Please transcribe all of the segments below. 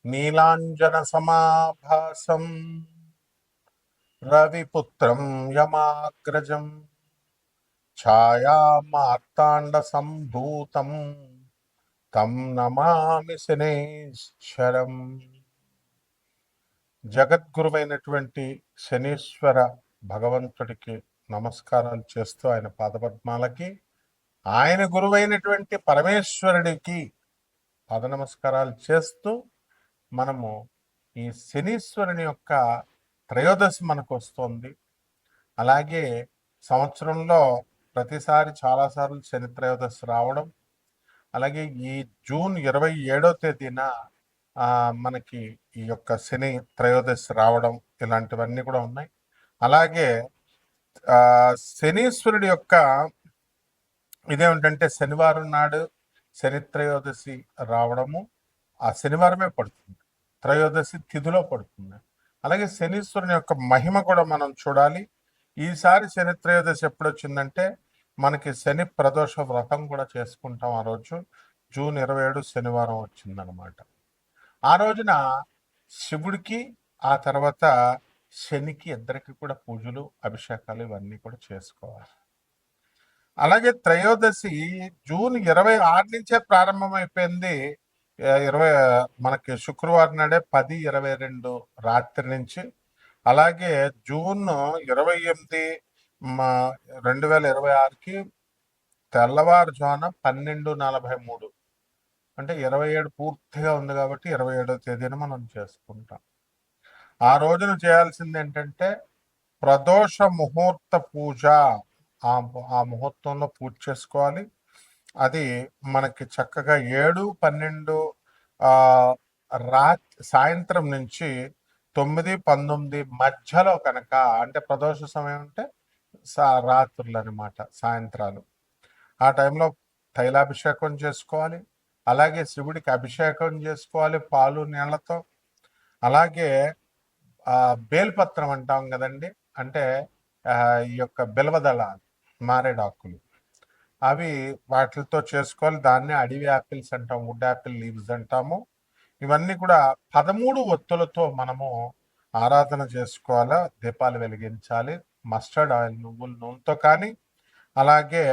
నీలాంజన సమాభాసం రవిపుత్రం యమాగ్రజం ఛాయా మార్తాండ సంభూతం తం నమామి శనేశ్వరం. జగద్గురువైనటువంటి శనీశ్వర భగవంతుడికి నమస్కారాలు చేస్తూ ఆయన పాదపద్మాలకి, ఆయన గురువైనటువంటి పరమేశ్వరుడికి పాద నమస్కారాలు చేస్తూ మనము ఈ శనీశ్వరుని యొక్క త్రయోదశి మనకు వస్తుంది. అలాగే సంవత్సరంలో ప్రతిసారి చాలాసార్లు శని త్రయోదశి రావడం, అలాగే ఈ జూన్ 27వ తేదీన మనకి ఈ యొక్క శని త్రయోదశి రావడం, ఇలాంటివన్నీ కూడా ఉన్నాయి. అలాగే శనీశ్వరుడి యొక్క ఇదేమిటంటే శనివారం నాడు శని త్రయోదశి రావడము ఆ శనివారమే పడుతుంది, త్రయోదశి తిథిలో పడుతుంది. అలాగే శనీశ్వరుని యొక్క మహిమ కూడా మనం చూడాలి. ఈసారి శని త్రయోదశి ఎప్పుడు వచ్చిందంటే మనకి శని ప్రదోష వ్రతం కూడా చేసుకుంటాం. ఆ రోజు జూన్ 27 శనివారం వచ్చిందనమాట. ఆ రోజున శివుడికి ఆ తర్వాత శనికి ఇద్దరికి కూడా పూజలు, అభిషేకాలు ఇవన్నీ కూడా చేసుకోవాలి. అలాగే త్రయోదశి జూన్ 26 నుంచే ప్రారంభమైపోయింది. మనకి శుక్రవారం నాడే 10:22 రాత్రి నుంచి. అలాగే జూన్ 28 2026కి తెల్లవారుజామున 12:43 అంటే 27 పూర్తిగా ఉంది కాబట్టి 27వ తేదీన మనం చేసుకుంటాం. ఆ రోజున చేయాల్సింది ఏంటంటే ప్రదోష ముహూర్త పూజ. ఆ ముహూర్తంలో పూజ చేసుకోవాలి. అది మనకి చక్కగా 7-12 సాయంత్రం నుంచి 9-19 మధ్యలో కనుక, అంటే ప్రదోష సమయం అంటే రాత్రులు అనమాట, సాయంత్రాలు. ఆ టైంలో తైలాభిషేకం చేసుకోవాలి. అలాగే శివుడికి అభిషేకం చేసుకోవాలి పాలు నీళ్లతో. అలాగే బేల్పత్రం అంటాం కదండి, అంటే ఈ యొక్క బిల్వదళాలు, మారేడాకులు, అవి వాటితో చేసుకోవాలి. దాన్ని అడవి యాపిల్స్ అంటాం, వుడ్ యాపిల్ లీవ్స్ అంటాము. ఇవన్నీ కూడా 13 ఒత్తులతో మనము ఆరాధన చేసుకోవాలా, దీపాలు వెలిగించాలి. మస్టర్డ్ ఆయిల్, నువ్వుల నూనెతో కానీ, అలాగే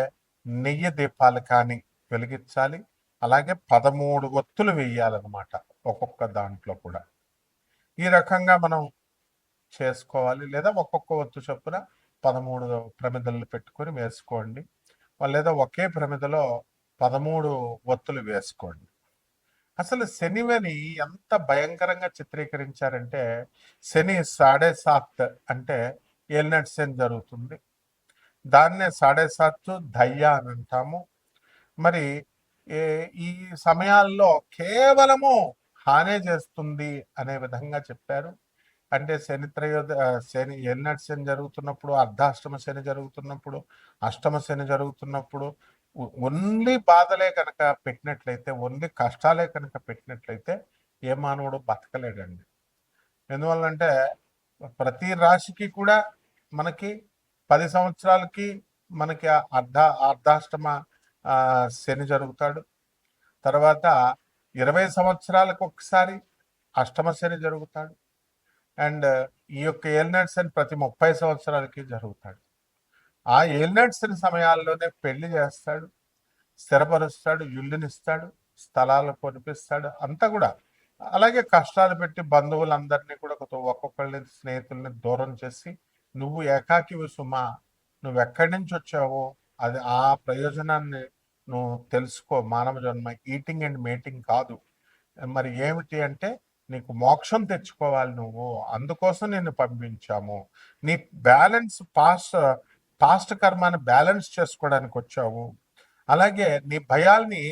నెయ్యి దీపాలు కానీ వెలిగించాలి. అలాగే 13 ఒత్తులు వేయాలన్నమాట ఒక్కొక్క దాంట్లో కూడా. ఈ రకంగా మనం చేసుకోవాలి. లేదా ఒక్కొక్క ఒత్తు చొప్పున 13 ప్రమిదలు పెట్టుకొని వేసుకోండి, లేదా ఒకే ప్రమిదలో 13 ఒత్తులు వేసుకోండి. అసలు శనివని ఎంత భయంకరంగా చిత్రీకరించారంటే, శని 7.5 అంటే ఏలినాటి శని జరుగుతుంది. దాన్నే 7.5 దయ్య అని అంటాము. మరి ఈ సమయాల్లో కేవలము హానే చేస్తుంది అనే విధంగా చెప్పారు. అంటే శని ఏలినాటి శని జరుగుతున్నప్పుడు, అర్ధాష్టమ శని జరుగుతున్నప్పుడు, అష్టమ శని జరుగుతున్నప్పుడు ఓన్లీ బాధలే కనుక పెట్టినట్లయితే, ఓన్లీ కష్టాలే కనుక పెట్టినట్లయితే ఏ మానవుడు బతకలేడండి. ఎందువల్లంటే ప్రతి రాశికి కూడా మనకి 10 సంవత్సరాలకి మనకి అర్ధాష్టమ శని జరుగుతాడు. తర్వాత 20 సంవత్సరాలకు ఒకసారి అష్టమ శని జరుగుతాడు. అండ్ ఈ యొక్క ఏలినాటి శని ప్రతి 30 సంవత్సరాలకి జరుగుతాడు. ఆ ఏలినాటి శని సమయాల్లోనే పెళ్లి చేస్తాడు, స్థిరపరుస్తాడు, ఇల్లునిస్తాడు, స్థలాలు కొనిపిస్తాడు, అంతా కూడా. అలాగే కష్టాలు పెట్టి బంధువులందరినీ కూడా ఒక్కొక్కళ్ళని, స్నేహితుల్ని దూరం చేసి, నువ్వు ఏకాకివి సుమా, నువ్వెక్కడి నుంచి వచ్చావో అది ఆ ప్రయోజనాన్ని నువ్వు తెలుసుకో. మానవ జన్మ ఈటింగ్ అండ్ మేటింగ్ కాదు. మరి ఏమిటి అంటే నీకు మోక్షం తెచ్చుకోవాలి నువ్వు, అందుకోసం నిన్ను పంపించాము. నీ బ్యాలెన్స్ పాస్ట్ కర్మాన్ని బ్యాలెన్స్ చేసుకోవడానికి వచ్చావు. అలాగే నీ భయాల్ని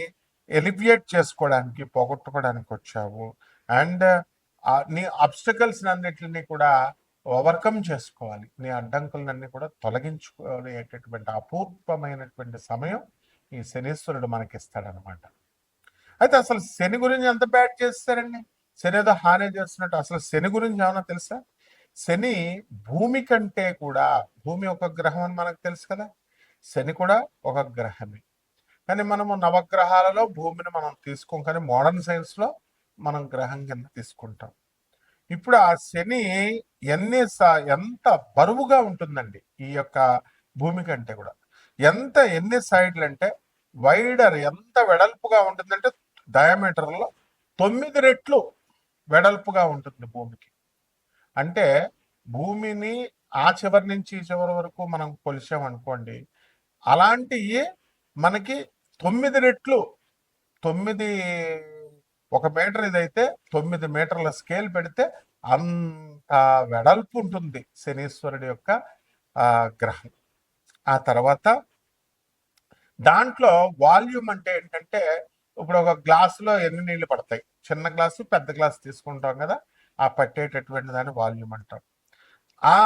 ఎలివియేట్ చేసుకోవడానికి, పోగొట్టుకోవడానికి వచ్చావు. అండ్ నీ అబ్స్టకల్స్ అన్నిటిని కూడా ఓవర్కమ్ చేసుకోవాలి. నీ అడ్డంకులన్నీ కూడా తొలగించుకునేటటువంటి అపూర్వమైనటువంటి సమయం ఈ శనీశ్వరుడు మనకిస్తాడనమాట. అయితే అసలు శని గురించి ఎంత బ్యాడ్ చేస్తారండి? శని ఏదో హాని చేస్తున్నట్టు. అసలు శని గురించి ఏమన్నా తెలుసా? శని భూమి కంటే కూడా, భూమి ఒక గ్రహం అని మనకు తెలుసు కదా, శని కూడా ఒక గ్రహమే. కానీ మనము నవగ్రహాలలో భూమిని మనం తీసుకోం. కానీ మోడర్న్ సైన్స్లో మనం గ్రహం కింద తీసుకుంటాం. ఇప్పుడు ఆ శని ఎంత బరువుగా ఉంటుందండి ఈ యొక్క భూమి కంటే కూడా. ఎన్ని సైడ్లు అంటే వైడర్ ఎంత వెడల్పుగా ఉంటుందంటే డయామీటర్లో 9 రెట్లు వెడల్పుగా ఉంటుంది భూమికి. అంటే భూమిని ఆ చివరి నుంచి ఈ చివరి వరకు మనం కొలిచామనుకోండి, అలాంటివి మనకి 9 రెట్లు 9 1 మీటర్ ఇదైతే 9 మీటర్ల స్కేల్ పెడితే అంత వెడల్పు ఉంటుంది శనీశ్వరుడి యొక్క గ్రహం. ఆ తర్వాత దాంట్లో వాల్యూమ్ అంటే ఏంటంటే, ఇప్పుడు ఒక గ్లాసులో ఎన్ని నీళ్లు పడతాయి, చిన్న గ్లాసు పెద్ద గ్లాసు తీసుకుంటాం కదా, ఆ పట్టేటటువంటి దాన్ని వాల్యూమ్ అంటాం. ఆ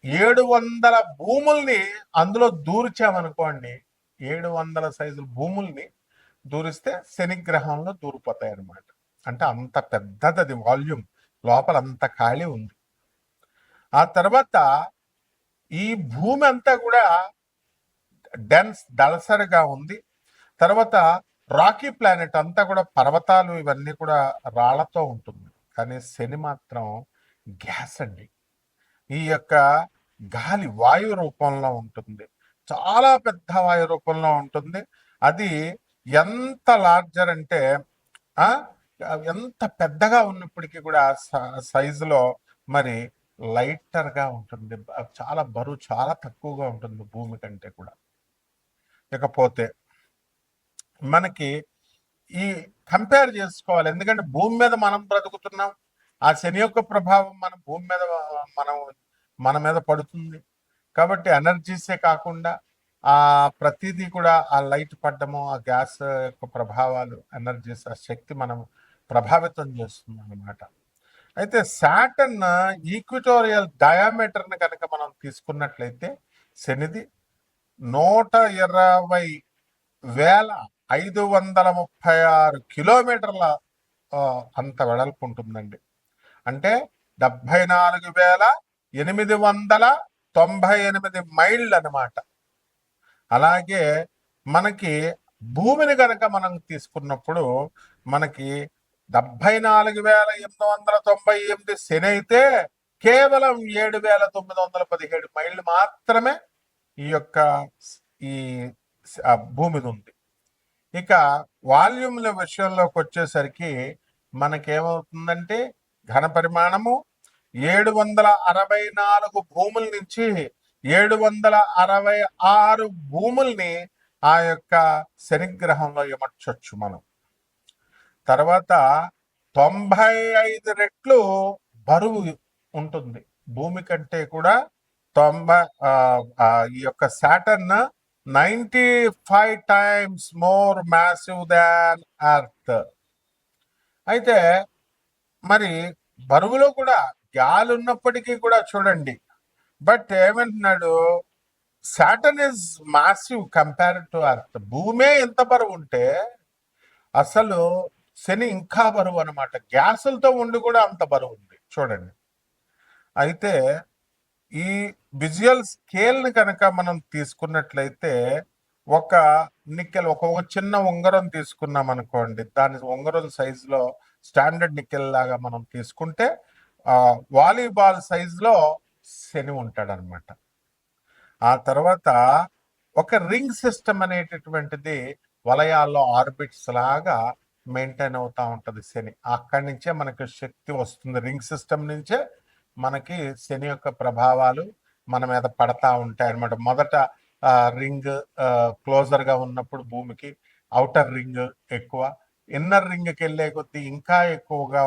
700 భూముల్ని అందులో దూర్చామనుకోండి, 700 సైజుల భూముల్ని దూరిస్తే శనిగ్రహంలో దూరిపోతాయి అన్నమాట. అంటే అంత పెద్దది అది వాల్యూమ్, లోపల అంత ఖాళీ ఉంది. ఆ తర్వాత ఈ భూమి అంతా కూడా దళసరిగా ఉంది. తర్వాత రాకీ ప్లానెట్ అంతా కూడా పర్వతాలు ఇవన్నీ కూడా రాళ్లతో ఉంటుంది. కానీ శని మాత్రం గ్యాస్ అండి. ఈ యొక్క గాలి వాయు రూపంలో ఉంటుంది, చాలా పెద్ద వాయు రూపంలో ఉంటుంది. అది ఎంత లార్జర్ అంటే ఎంత పెద్దగా ఉన్నప్పటికీ కూడా సైజులో మరి లైటర్గా ఉంటుంది. చాలా బరువు చాలా తక్కువగా ఉంటుంది భూమి కంటే కూడా. ఇకపోతే మనకి ఈ కంపేర్ చేసుకోవాలి, ఎందుకంటే భూమి మీద మనం బ్రతుకుతున్నాం, ఆ శని యొక్క ప్రభావం మన భూమి మీద మన మీద పడుతుంది. కాబట్టి ఎనర్జీసే కాకుండా ఆ ప్రతిదీ కూడా ఆ లైట్ పడ్డము, ఆ గ్యాస్ యొక్క ప్రభావాలు, ఎనర్జీస్, ఆ శక్తి మనం ప్రభావితం చేస్తుంది అన్నమాట. అయితే సాటర్న్ ఈక్విటోరియల్ డయామీటర్ని కనుక మనం తీసుకున్నట్లయితే శనిది 120,536 కిలోమీటర్ల అంత వెడల్పు ఉంటుందండి. అంటే 74,898 మైళ్ళు అనమాట. అలాగే మనకి భూమిని కనుక మనం తీసుకున్నప్పుడు మనకి 74,898 శని అయితే కేవలం 7,917 మైళ్ళు మాత్రమే ఈ యొక్క ఈ భూమిది ఉంది. ఇక వాల్యూమ్ల విషయంలోకి వచ్చేసరికి మనకేమవుతుందంటే ఘన పరిమాణము 764 భూముల నుంచి 766 భూముల్ని ఆ యొక్క శనిగ్రహంలో ఇమర్చొచ్చు మనం. తర్వాత 95 రెట్లు బరువు ఉంటుంది భూమి కంటే కూడా. ఈ యొక్క సాటర్న్ 95 times మోర్ మ్యాసివ్ దాన్ ఎర్త్. అయితే మరి బరువులో కూడా గాలి ఉన్నప్పటికీ కూడా చూడండి, బట్ ఏమంటున్నాడు, Saturn is massive compared to earth. భూమే ఎంత బరువు ఉంటే అసలు శని ఇంకా బరువు అనమాట. గ్యాసులతో ఉండి కూడా అంత బరువు ఉంది చూడండి. అయితే ఈ విజువల్ స్కేల్ని కనుక మనం తీసుకున్నట్లయితే ఒక నికెల్, ఒక చిన్న ఉంగరం తీసుకున్నాం అనుకోండి, దాని ఉంగరం సైజులో స్టాండర్డ్ నికెల్ లాగా మనం తీసుకుంటే వాలీబాల్ సైజులో శని ఉంటాడు అనమాట. ఆ తర్వాత ఒక రింగ్ సిస్టమ్ అనేటటువంటిది వలయాల్లో ఆర్బిట్స్ లాగా మెయింటైన్ అవుతా ఉంటుంది శని. అక్కడి నుంచే మనకి శక్తి వస్తుంది. రింగ్ సిస్టమ్ నుంచే మనకి శని యొక్క ప్రభావాలు మన మీద పడతా ఉంటాయి అనమాట. మొదట రింగ్ క్లోజర్ గా ఉన్నప్పుడు భూమికి అవుటర్ రింగ్ ఎక్కువ, ఇన్నర్ రింగ్కి వెళ్ళే కొద్దీ ఇంకా ఎక్కువగా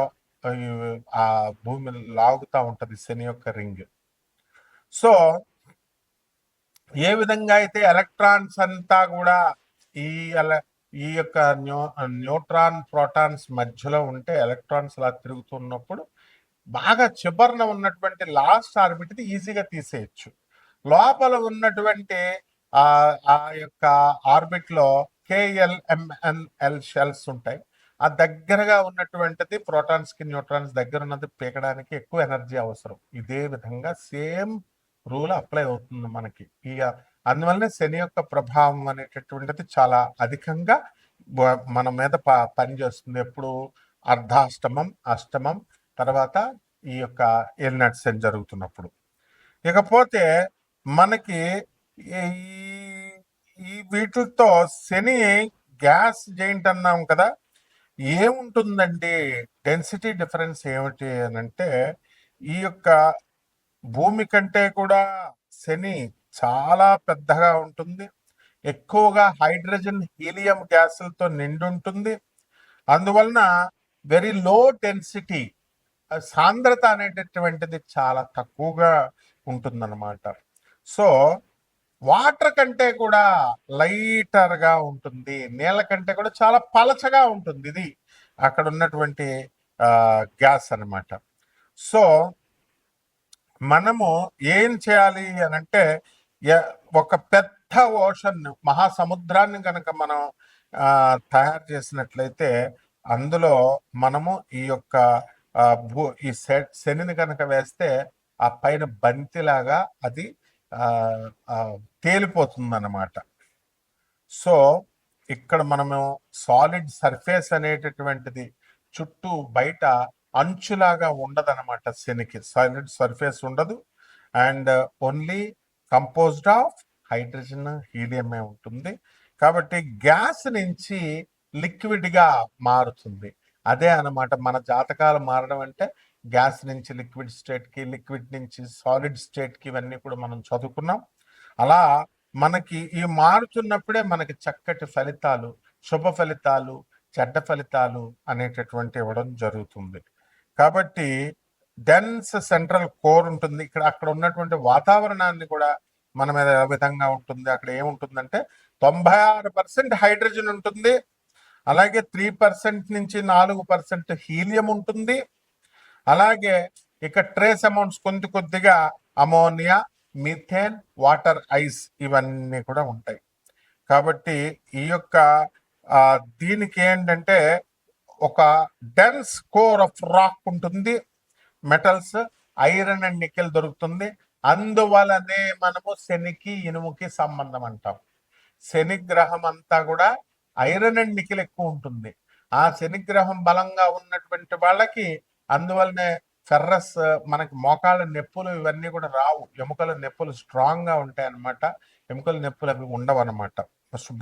ఆ భూమి లాగుతూ ఉంటది శని యొక్క రింగ్. సో ఏ విధంగా అయితే ఎలక్ట్రాన్స్ అంతా కూడా ఈ యొక్క న్యూట్రాన్ ప్రోటాన్స్ మధ్యలో ఉంటే ఎలక్ట్రాన్స్ అలా తిరుగుతున్నప్పుడు బాగా చివరన ఉన్నటువంటి లాస్ట్ ఆర్బిట్ ఈజీగా తీసేయచ్చు. లోపల ఉన్నటువంటి ఆ యొక్క ఆర్బిట్ లో KLMNL షెల్స్ ఉంటాయి. ఆ దగ్గరగా ఉన్నటువంటిది ప్రోటాన్స్ కి న్యూట్రాన్స్ దగ్గర ఉన్నది పీకడానికి ఎక్కువ ఎనర్జీ అవసరం. ఇదే విధంగా సేమ్ రూల్ అప్లై అవుతుంది మనకి. అందువల్లనే శని యొక్క ప్రభావం అనేటటువంటిది చాలా అధికంగా మన మీద పనిచేస్తుంది. ఎప్పుడు అర్ధాష్టమం, అష్టమం, తర్వాత ఈ యొక్క ఏలినాటి శని జరుగుతున్నప్పుడు. ఇకపోతే మనకి ఈ ఈ వీటితో శని గ్యాస్ జెయింట్ అన్నాం కదా, ఏముంటుందండి డెన్సిటీ డిఫరెన్స్ ఏమిటి అని అంటే, ఈ యొక్క భూమి కంటే కూడా శని చాలా పెద్దగా ఉంటుంది, ఎక్కువగా హైడ్రోజన్ హీలియం గ్యాసులతో నిండి ఉంటుంది. అందువలన వెరీ లో డెన్సిటీ, సాంద్రత అనేటటువంటిది చాలా తక్కువగా ఉంటుందన్నమాట. సో వాటర్ కంటే కూడా లైటర్గా ఉంటుంది, నీళ్ళ కంటే కూడా చాలా పలచగా ఉంటుంది. ఇది అక్కడ ఉన్నటువంటి గ్యాస్ అన్నమాట. సో మనము ఏం చేయాలి అని అంటే, ఒక పెద్ద ఓషన్, మహాసముద్రాన్ని కనుక మనం తయారు చేసినట్లయితే అందులో మనము ఈ యొక్క ఈ శనిని కనుక వేస్తే ఆ పైన బంతిలాగా అది తేలిపోతుంది అన్నమాట. సో ఇక్కడ మనము సాలిడ్ సర్ఫేస్ అనేటటువంటిది చుట్టూ బయట అంచులాగా ఉండదన్నమాట. శనికి సాలిడ్ సర్ఫేస్ ఉండదు, and only composed of hydrogen హీలియమే ఉంటుంది. కాబట్టి గ్యాస్ నుంచి లిక్విడ్గా మారుతుంది. అదే అన్నమాట మన జాతకాలు మారడం అంటే, గ్యాస్ నుంచి లిక్విడ్ స్టేట్కి, లిక్విడ్ నుంచి సాలిడ్ స్టేట్కి, ఇవన్నీ కూడా మనం చదువుకున్నాం. అలా మనకి ఈ మారుతున్నప్పుడే మనకి చక్కటి ఫలితాలు, శుభ ఫలితాలు, చెడ్డ ఫలితాలు అనేటటువంటి ఇవ్వడం జరుగుతుంది. కాబట్టి డెన్స్ సెంట్రల్ కోర్ ఉంటుంది. ఇక్కడ అక్కడ ఉన్నటువంటి వాతావరణాన్ని కూడా మన మీద ఏ విధంగా ఉంటుంది, అక్కడ ఏముంటుందంటే 96% హైడ్రోజన్ ఉంటుంది, అలాగే 3% నుంచి 4% హీలియం ఉంటుంది, అలాగే ఇక ట్రేస్ అమౌంట్స్ కొద్దిగా అమోనియా, మిథేన్, వాటర్ ఐస్ ఇవన్నీ కూడా ఉంటాయి. కాబట్టి ఈ యొక్క దీనికి ఏంటంటే ఒక డెన్స్ కోర్ ఆఫ్ రాక్ ఉంటుంది, మెటల్స్, ఐరన్ అండ్ నికెల్ దొరుకుతుంది. అందువలనే మనము శనికి ఇనుముకి సంబంధం అంటాం. శని గ్రహం అంతా కూడా ఐరన్ అండ్ నికెల్ ఎక్కువ ఉంటుంది. ఆ శని గ్రహం బలంగా ఉన్నటువంటి వాళ్ళకి అందువల్లనే ఫెర్రస్, మనకి మోకాళ్ళ నొప్పులు ఇవన్నీ కూడా రావు. ఎముకల నొప్పులు స్ట్రాంగ్ గా ఉంటాయి అన్నమాట. ఎముకల నొప్పులు అవి ఉండవు అనమాట,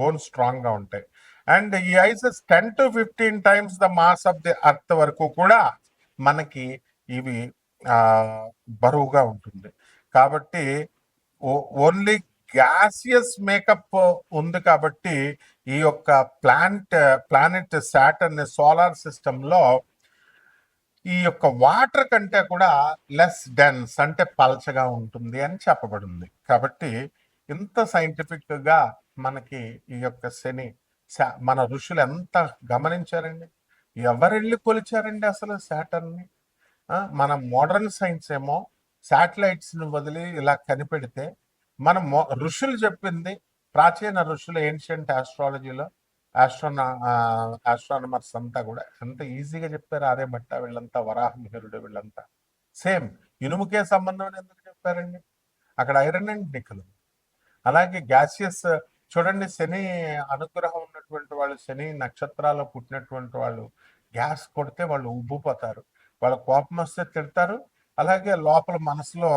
బోన్స్ స్ట్రాంగ్ గా ఉంటాయి. అండ్ ఈ ఐసెస్ 10 to 15 times the mass of the earth వరకు కూడా మనకి ఇవి బరువుగా ఉంటుంది. కాబట్టి ఓన్లీ గ్యాసియస్ మేకప్ ఉంది. కాబట్టి ఈ యొక్క ప్లానెట్ సాటర్న్ సోలార్ సిస్టమ్ లో ఈ యొక్క వాటర్ కంటే కూడా లెస్ డెన్స్, అంటే పల్చగా ఉంటుంది అని చెప్పబడింది. కాబట్టి ఇంత సైంటిఫిక్ గా మనకి ఈ యొక్క శని, మన ఋషులు ఎంత గమనించారండి, ఎవరెళ్ళి కొలిచారండి అసలు సాటర్న్ని. మన మోడర్న్ సైన్స్ ఏమో శాటిలైట్స్ ని వదిలి ఇలా కనిపెడితే, మన ఋషులు చెప్పింది, ప్రాచీన ఋషులు ఏన్షియంట్ ఆస్ట్రాలజీలో ఆస్ట్రానమర్స్ అంతా కూడా ఎంత ఈజీగా చెప్పారు. ఆర్యభట్ట వీళ్ళంతా, వరాహమిహిరుడు వీళ్ళంతా సేమ్ ఇనుముకే సంబంధం ఎందుకు చెప్పారండి. అక్కడ ఐరన్ అండ్ నికెల్. అలాగే గ్యాసియస్ చూడండి, శని అనుగ్రహం ఉన్నటువంటి వాళ్ళు, శని నక్షత్రాల్లో పుట్టినటువంటి వాళ్ళు గ్యాస్ కొడితే వాళ్ళు ఉబ్బిపోతారు, వాళ్ళ కోపం వస్తే తిడతారు. అలాగే లోపల మనసులో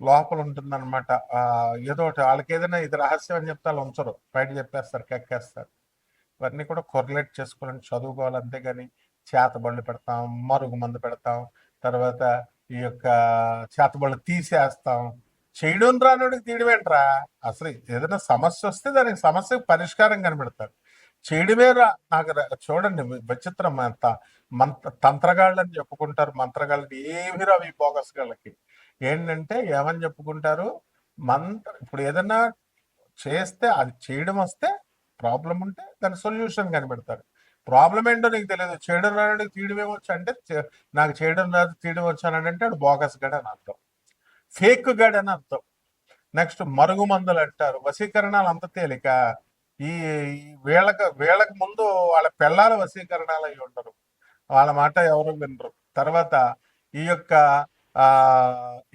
లోపల ఉంటుందన్నమాట ఏదో ఒకటి. వాళ్ళకి ఏదైనా ఇది రహస్యం అని చెప్తే వాళ్ళు ఉంచరు, బయట చెప్పేస్తారు, కెక్కేస్తారు. ఇవన్నీ కూడా కొరలేట్ చేసుకోవాలని చదువుకోవాలి. అంతేగాని చేతబళ్ళు పెడతాం, మరుగు మందు పెడతాం, తర్వాత ఈ యొక్క చేతబళ్ళు తీసేస్తాం. చేయడం రానుడికి తీయడమేంట్రా. అసలు ఏదైనా సమస్య వస్తే దానికి సమస్యకు పరిష్కారం కనిపెడతారు. చేయడమే నాకు చూడండి విచిత్రం. తంత్రగాళ్ళని చెప్పుకుంటారు, మంత్రగాళ్ళని ఏమి రావు ఈ బోగస్ గాళ్ళకి. ఏంటంటే ఏమని చెప్పుకుంటారు, ఇప్పుడు ఏదైనా చేస్తే అది చేయడం వస్తే ప్రాబ్లం ఉంటే దాని సొల్యూషన్ కనిపెడతారు. ప్రాబ్లం ఏంటో నీకు తెలియదు, చేయడం రాడు తీయడం ఏమొచ్చు అంటే, నాకు చేయడం రాదు తీయడం వచ్చానంటే వాడు బోగస్ గడ్ అని అర్థం, ఫేక్ గడ్ అని అర్థం. నెక్స్ట్ మరుగు మందులు అంటారు. వశీకరణాలు అంత తేలిక. ఈ వీళ్ళకి ముందు వాళ్ళ పిల్లల వశీకరణాలు అయి ఉండరు, వాళ్ళ మాట ఎవరు వినరు. తర్వాత ఈ యొక్క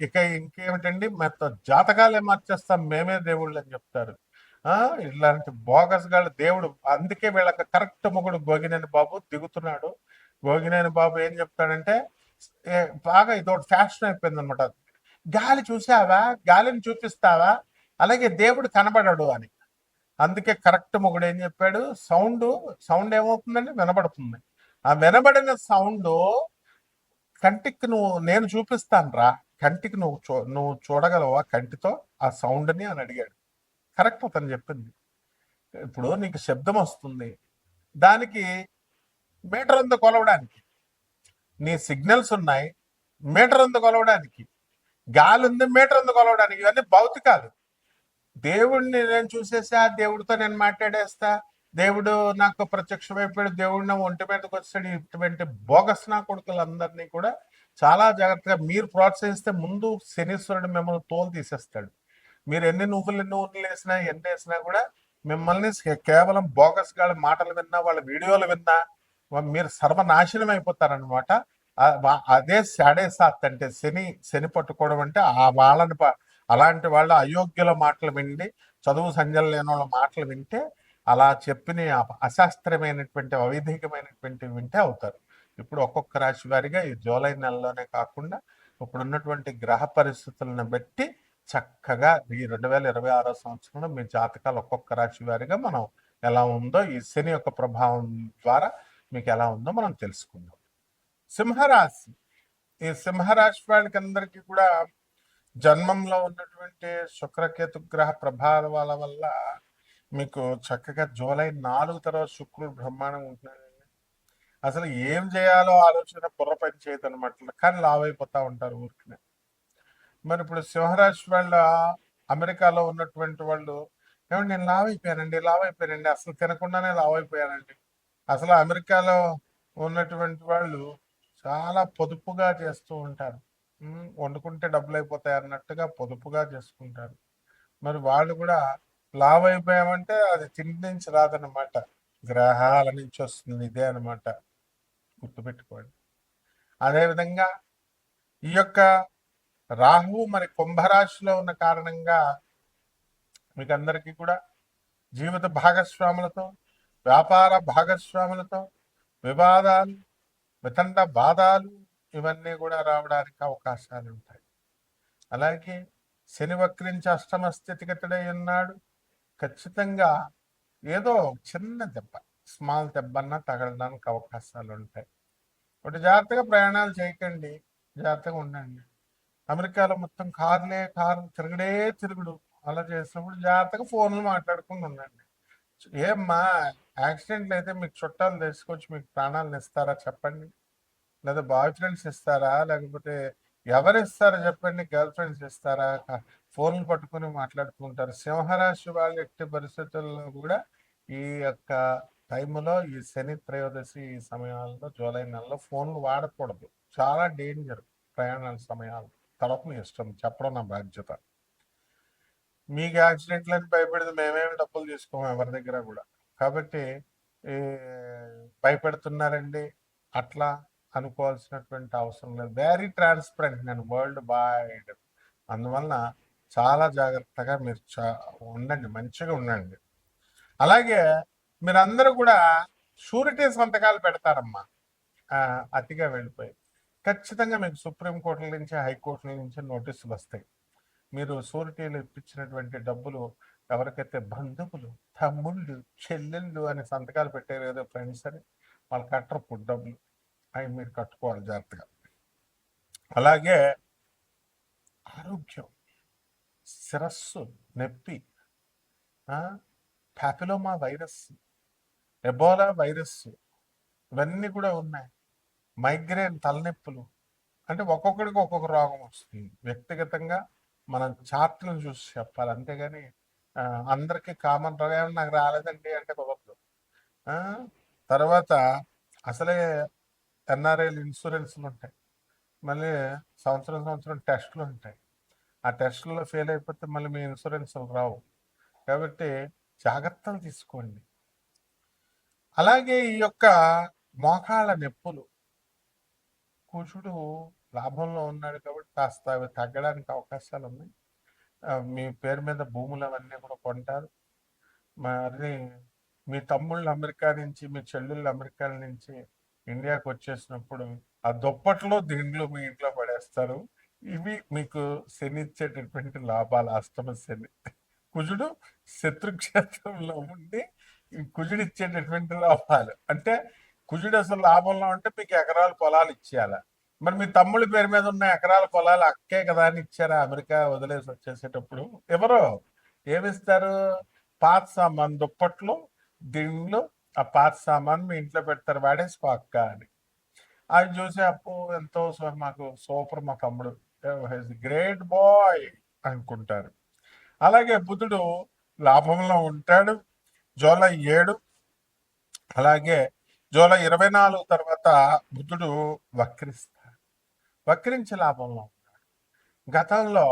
ఇక ఇంకేమిటండి, జాతకాలే మార్చేస్తాం మేమే దేవుళ్ళు అని చెప్తారు. ఇలాంటి బోగస్ గాళ్ళు దేవుడు. అందుకే వీళ్ళకి కరెక్ట్ మొగుడు గోగినేని బాబు దిగుతున్నాడు. గోగినేని బాబు ఏం చెప్తాడంటే బాగా ఇదొకటి ఫ్యాషన్ అయిపోయింది అనమాట. గాలి చూసావా, గాలిని చూపిస్తావా, అలాగే దేవుడు కనబడడు అని. అందుకే కరెక్ట్ మొగుడు ఏం చెప్పాడు, సౌండ్ సౌండ్ ఏమవుతుందండి, వినబడుతుంది. ఆ వినబడిన సౌండ్ కంటికి నేను చూపిస్తాను రా, కంటికి నువ్వు చూడగలవా కంటితో ఆ సౌండ్ని అని అడిగాడు. కరెక్ట్ అతను చెప్పింది. ఇప్పుడు నీకు శబ్దం వస్తుంది, దానికి మీటర్ ఉంది కొలవడానికి, నీ సిగ్నల్స్ ఉన్నాయి మీటర్ ఉంది కొలవడానికి, గాలి ఉంది మీటర్ ఉంది కొలవడానికి. ఇవన్నీ భౌతికాలు. దేవుడిని నేను చూసేసా, దేవుడితో నేను మాట్లాడేస్తా, దేవుడు నాకు ప్రత్యక్షమైపోయాడు, దేవుడు నా ఒంటి మీదకి వచ్చాడు, ఇటువంటి బోగస్ నా కొడుకులందరినీ కూడా చాలా జాగ్రత్తగా మీరు ప్రోత్సహిస్తే ముందు శనీశ్వరుడు మిమ్మల్ని తోలు తీసేస్తాడు. మీరు ఎన్ని నువ్వులు వేసినా ఎన్ని వేసినా కూడా మిమ్మల్ని కేవలం బోగస్ గాళ్ళ మాటలు విన్నా, వాళ్ళ వీడియోలు విన్నా మీరు సర్వనాశనం అయిపోతారనమాట. అదే సాడే సాత్ అంటే శని పట్టుకోవడం అంటే ఆ వాళ్ళని అలాంటి వాళ్ళ అయోగ్యుల మాటలు విండి, చదువు సంజలు లేని వాళ్ళ మాటలు వింటే, అలా చెప్పిన అశాస్త్రమైనటువంటి అవైధికమైనటువంటి వింటే అవుతారు. ఇప్పుడు ఒక్కొక్క రాశి వారిగా ఈ జూలై నెలలోనే కాకుండా ఇప్పుడున్నటువంటి గ్రహ పరిస్థితులను బట్టి చక్కగా ఈ 2026 సంవత్సరంలో మీ జాతకాలు ఒక్కొక్క రాశి వారిగా మనం ఎలా ఉందో ఈ శని యొక్క ప్రభావం ద్వారా మీకు ఎలా ఉందో మనం తెలుసుకుందాం. సింహరాశి. ఈ సింహరాశి వాళ్ళకి అందరికీ కూడా జన్మంలో ఉన్నటువంటి శుక్రకేతు గ్రహ ప్రభావాల వల్ల మీకు చక్కగా జూలై 4 తర్వాత శుక్రుడు బ్రహ్మాండంగా ఉంటున్నాడండి. అసలు ఏం చేయాలో ఆలోచన బుర్ర పని చేయదు అనమాట, కానీ లావ్ అయిపోతా ఉంటారు ఊరికి. మరి ఇప్పుడు సింహరాశి వాళ్ళ అమెరికాలో ఉన్నటువంటి వాళ్ళు ఏమంటే నేను లావ్ అయిపోయానండి, అసలు తినకుండానే లావ్ అయిపోయానండి. అసలు అమెరికాలో ఉన్నటువంటి వాళ్ళు చాలా పొదుపుగా చేస్తూ ఉంటారు. వండుకుంటే డబ్బులు అయిపోతాయి అన్నట్టుగా పొదుపుగా చేసుకుంటారు. మరి వాళ్ళు కూడా లావ్ అయిపోయామంటే అది తిండి నుంచి రాదనమాట, గ్రహాల నుంచి వస్తుంది. ఇదే అనమాట, గుర్తుపెట్టుకోండి. అదేవిధంగా ఈ యొక్క రాహువు మరి కుంభరాశిలో ఉన్న కారణంగా మీకు అందరికీ కూడా జీవిత భాగస్వాములతో, వ్యాపార భాగస్వాములతో వివాదాలు, వితండ బాధాలు ఇవన్నీ కూడా రావడానికి అవకాశాలు ఉంటాయి. అలాగే శని వక్రించి అష్టమ స్థితిగతుడై ఉన్నాడు. ఖచ్చితంగా ఏదో చిన్న దెబ్బ, స్మాల్ దెబ్బన్నా తగలడానికి అవకాశాలు ఉంటాయి. ఒకటి జాగ్రత్తగా ప్రయాణాలు చేయకండి, జాగ్రత్తగా ఉండండి. అమెరికాలో మొత్తం కారు తిరుగుడు అలా చేసినప్పుడు జాగ్రత్తగా ఫోన్లు మాట్లాడుకుని ఉండండి. ఏమ్మా యాక్సిడెంట్లు అయితే మీకు చుట్టాలు తీసుకొచ్చి మీకు ప్రాణాలను ఇస్తారా చెప్పండి, లేదా బాయ్ ఫ్రెండ్స్ ఇస్తారా, లేకపోతే ఎవరు ఇస్తారో చెప్పండి, గర్ల్ ఫ్రెండ్స్ ఇస్తారా? ఫోన్లు పట్టుకుని మాట్లాడుకుంటారు. సింహరాశి వాళ్ళు ఎట్టి పరిస్థితుల్లో కూడా ఈ యొక్క టైంలో, ఈ శని త్రయోదశి ఈ సమయాల్లో జూలై నెలలో ఫోన్లు వాడకూడదు. చాలా డేంజర్ ప్రయాణాల సమయాలు. తర్వాత మీ ఇష్టం, చెప్పడం నా బాధ్యత. మీకు యాక్సిడెంట్లని భయపెడితే మేమేమి డబ్బులు తీసుకోము ఎవరి దగ్గర కూడా. కాబట్టి భయపెడుతున్నారండి అట్లా అనుకోవాల్సినటువంటి అవసరం లేదు. వెరీ ట్రాన్స్పరెంట్ నేను వరల్డ్ వైడ్. అందువలన చాలా జాగ్రత్తగా మీరు ఉండండి, మంచిగా ఉండండి. అలాగే మీరందరూ కూడా షూరిటీ సంతకాలు పెడతారమ్మా, అతిగా వెళ్ళిపోయి. ఖచ్చితంగా మీకు సుప్రీంకోర్టుల నుంచి, హైకోర్టుల నుంచి నోటీసులు వస్తాయి. మీరు షూరిటీలు ఇప్పించినటువంటి డబ్బులు ఎవరికైతే బంధువులు, తమ్ముళ్ళు, చెల్లెళ్ళు అని సంతకాలు పెట్టారు కదా ఫ్రెండ్స్ అని, వాళ్ళు కట్టరు డబ్బులు, అవి మీరు కట్టుకోవాలి జాగ్రత్తగా. అలాగే ఆరోగ్యం, శిరస్సు నొప్పి, పాపిలోమా వైరస్, ఎబోలా వైరస్ ఇవన్నీ కూడా ఉన్నాయి. మైగ్రేన్, తలనొప్పులు, అంటే ఒక్కొక్కడికి ఒక్కొక్క రోగం వస్తుంది. వ్యక్తిగతంగా మనం చార్ట్లను చూసి చెప్పాలి, అంతేగాని అందరికీ కామన్ రోగం నాకు రాలేదండి అంటే కుదరదు. తర్వాత అసలే ఎన్ఆర్ఐలు ఇన్సూరెన్స్లు ఉంటాయి, మళ్ళీ సంవత్సరం టెస్టులు ఉంటాయి. ఆ టెస్టుల్లో ఫెయిల్ అయిపోతే మళ్ళీ మీ ఇన్సూరెన్స్లు రావు. కాబట్టి జాగ్రత్తలు తీసుకోండి. అలాగే ఈ యొక్క మోకాళ్ళ నొప్పులు, కుజుడు లాభంలో ఉన్నాడు కాబట్టి కాస్త అవి తగ్గడానికి అవకాశాలు ఉన్నాయి. మీ పేరు మీద భూములు అవన్నీ కూడా కొంటారు. మరి మీ తమ్ముళ్ళు అమెరికా నుంచి, మీ చెల్లెళ్ళు అమెరికా నుంచి ఇండియాకి వచ్చేసినప్పుడు ఆ దుప్పట్లు దిండ్లు మీ ఇంట్లో పడేస్తారు. ఇవి మీకు శని ఇచ్చేటటువంటి లాభాలు. అష్టమ శని. కుజుడు శత్రుక్షేత్రంలో ఉండి ఈ కుజుడు ఇచ్చేటటువంటి లాభాలు అంటే, కుజుడు అసలు లాభంలో ఉంటే మీకు ఎకరాల పొలాలు ఇచ్చేయాల. మరి మీ తమ్ముడి పేరు మీద ఉన్న ఎకరాల పొలాలు అక్కే కదా అని ఇచ్చారా అమెరికా వదిలేసి వచ్చేసేటప్పుడు? ఎవరు ఏమిస్తారు? పాత సామాన్ దుప్పట్లు దిండ్లు, ఆ పాత సామాన్ మీ ఇంట్లో పెడతారు, వాడేసుకో అక్క అని. అది చూసి అప్పు ఎంతో మాకు సూపర్, మా తమ్ముడు గ్రేట్ బాయ్ అనుకుంటారు. అలాగే బుధుడు లాభంలో ఉంటాడు జూలై 7. అలాగే జూలై 24 తర్వాత బుధుడు వక్రిస్తాడు. వక్రించి లాభంలో ఉంటాడు. గతంలో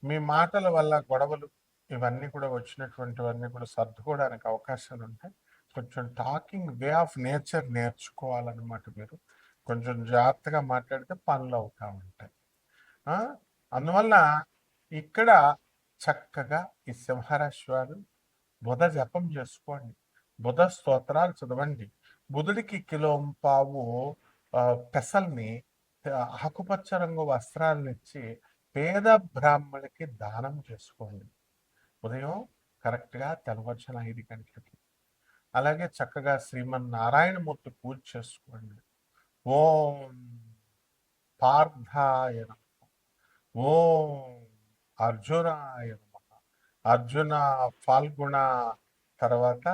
మీ మాటల వల్ల గొడవలు ఇవన్నీ కూడా వచ్చినటువంటివన్నీ కూడా సర్దుకోవడానికి అవకాశాలు ఉంటాయి. కొంచెం టాకింగ్ వే ఆఫ్ నేచర్ నేర్చుకోవాలన్నమాట. మీరు కొంచెం జాగ్రత్తగా మాట్లాడితే పనులు అవుతూ ఉంటాయి. అందువల్ల ఇక్కడ చక్కగా ఈ సింహరాశి వారు బుధ జపం చేసుకోండి, బుధ స్తోత్రాలు చదవండి. బుధుడికి కిలోంపావు పెసల్ని, ఆకుపచ్చ రంగు వస్త్రాలను ఇచ్చి పేద బ్రాహ్మణులకి దానం చేసుకోండి. ఉదయం కరెక్ట్గా తెల్లవారుజామున 5 గంటలకి. అలాగే చక్కగా శ్రీమన్నారాయణమూర్తి పూజ చేసుకోండి. ఓం పార్థాయ నమః, ఓం అర్జునాయ నమః, అర్జున ఫాల్గుణ తర్వాత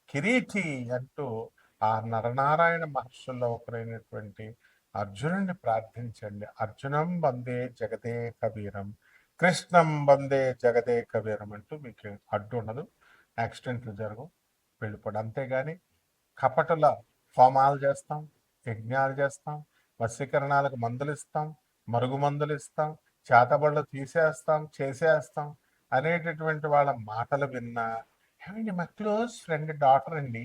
కిరీటి అంటూ ఆ నరనారాయణ మహర్షుల్లో ఒకరైనటువంటి అర్జునుడిని ప్రార్థించండి. అర్జునం వందే జగదే కబీరం, కృష్ణం వందే జగదే కబీరం అంటూ మీకు అడ్డు ఉండదు, యాక్సిడెంట్లు జరగవు, వెళ్ళిపోవడం. అంతేగాని కపటుల హోమాలు చేస్తాం, యజ్ఞాలు చేస్తాం, వశీకరణాలకు మందులు ఇస్తాం, మరుగు మందులు ఇస్తాం, చేతబడులు తీసేస్తాం, చేసేస్తాం అనేటటువంటి వాళ్ళ మాటలు విన్నా, ఏమండి మా క్లోజ్ ఫ్రెండ్ డాటర్ అండి,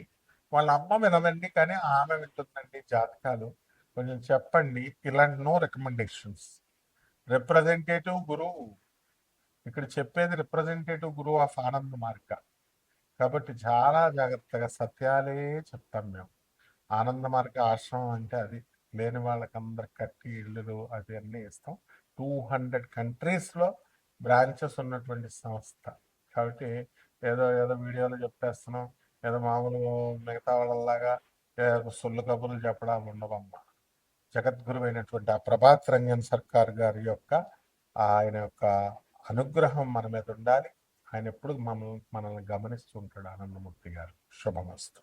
వాళ్ళ అమ్మ వినదండి కానీ ఆమె వింటుందండి జాతకాలు, కొంచెం చెప్పండి. ఇలాంటి నో రికమెండేషన్స్. రిప్రజెంటేటివ్ గురువు ఇక్కడ చెప్పేది, రిప్రజెంటేటివ్ గురువు ఆఫ్ ఆనంద మార్గ. కాబట్టి చాలా జాగ్రత్తగా సత్యాలే చెప్తాం మేము. ఆనంద మార్గ ఆశ్రమం అంటే అది. లేని వాళ్ళకందరికి కట్టి ఇళ్ళు అది అన్నీ ఇస్తాం. 200 కంట్రీస్లో బ్రాంచెస్ ఉన్నటువంటి సంస్థ. కాబట్టి ఏదో ఏదో వీడియోలో చెప్పేస్తున్నాం, ఏదో మామూలు మిగతా వాళ్ళలాగా సొల్లు కబుర్లు చెప్పడం ఉండవమ్మా. జగద్గురు అయినటువంటి ఆ ప్రభాత్ రంజన్ సర్కార్ గారి యొక్క ఆయన యొక్క అనుగ్రహం మన మీద ఉండాలి. ఆయన ఎప్పుడు మనల్ని గమనిస్తూ ఉంటాడు. ఆనందమూర్తి గారు. శుభమస్తు.